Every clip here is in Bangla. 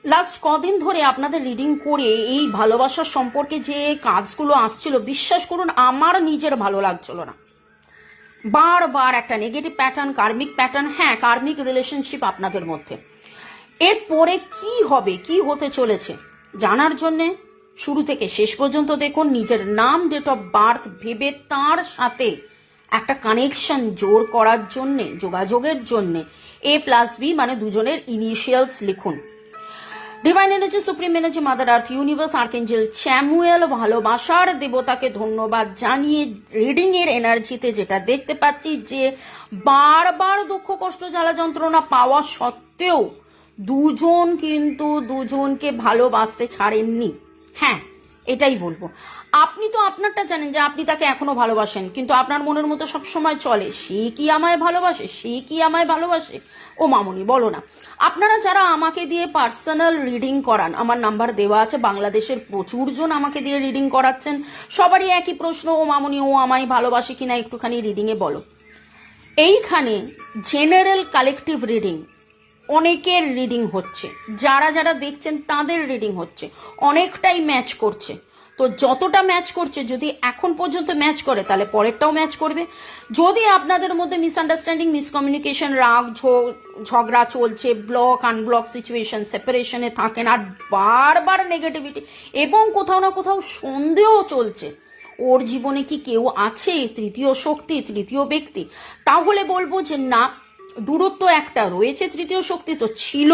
লাস্ট কদিন ধরে আপনাদের রিডিং করে এই ভালোবাসার সম্পর্কে যে কাজগুলো আসছিল, বিশ্বাস করুন আমার নিজের ভালো লাগছিল না। বারবার একটা নেগেটিভ প্যাটার্ন, কার্মিক প্যাটার্ন, হ্যাঁ কার্মিক রিলেশনশিপ আপনাদের মধ্যে। এরপরে কি হবে, কি হতে চলেছে জানার জন্যে শুরু থেকে শেষ পর্যন্ত দেখুন। নিজের নাম, ডেট অফ বার্থ ভেবে তার সাথে একটা কানেকশন জোর করার জন্যে, যোগাযোগের জন্যে A+B মানে দুজনের ইনিশিয়ালস লিখুন। Divine energy, supreme energy, mother earth, universe, archangel Chamuel, ভালোবাসার দেবতাকে ধন্যবাদ জানিয়ে রিডিং এর এনার্জিতে যেটা দেখতে পাচ্ছি যে বারবার দুঃখ কষ্ট জ্বালা যন্ত্রণা পাওয়া সত্ত্বেও দুজন কিন্তু দুজনকে ভালোবাসতে ছাড়েননি। হ্যাঁ এটাই বলবো। আপনি তো আপনারটা জানেন যে আপনি তাকে এখনো ভালোবাসেন, কিন্তু আপনার মনের মতো সবসময় চলে সে কি আমায় ভালোবাসে, সে কি আমায় ভালোবাসে। ও মামুনি বলো না। আপনারা যারা আমাকে দিয়ে পার্সোনাল রিডিং করান, আমার নাম্বার দেওয়া আছে, বাংলাদেশের প্রচুর জন আমাকে দিয়ে রিডিং করাচ্ছেন, সবারই একই প্রশ্ন, ও মামুনি ও আমায় ভালোবাসে কিনা একটুখানি রিডিংয়ে বলো। এইখানে জেনারেল কালেকটিভ রিডিং, অনেকের রিডিং হচ্ছে, যারা যারা দেখছেন তাদের রিডিং হচ্ছে, অনেকটাই ম্যাচ করছে। তো যতটা ম্যাচ করছে, যদি এখন পর্যন্ত ম্যাচ করে তাহলে পরেরটাও ম্যাচ করবে। যদি আপনাদের মধ্যে মিসআন্ডারস্ট্যান্ডিং, মিসকমিউনিকেশন, রাগ ঝগড়া চলছে, ব্লক আনব্লক সিচুয়েশন, সেপারেশনে থাকেন আর বারবার নেগেটিভিটি এবং কোথাও না কোথাও সন্দেহ চলছে ওর জীবনে কি কেউ আছে, তৃতীয় শক্তি, তৃতীয় ব্যক্তি, তাহলে বলবো যে না, দূরত্ব একটা রয়েছে, তৃতীয় শক্তি তো ছিল,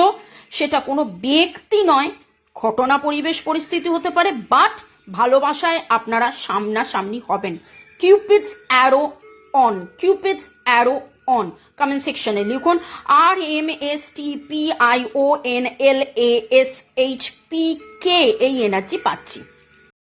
সেটা কোনো ব্যক্তি নয়, ঘটনা, পরিবেশ, পরিস্থিতি হতে পারে, বাট ভালোবাসায় আপনারা সামনাসামনি হবেন। Cupid's arrow on, Cupid's arrow on. Comment সেকশনে লিখুন RMSTPIONLASHPK, এই এনার্জি পাচ্ছি।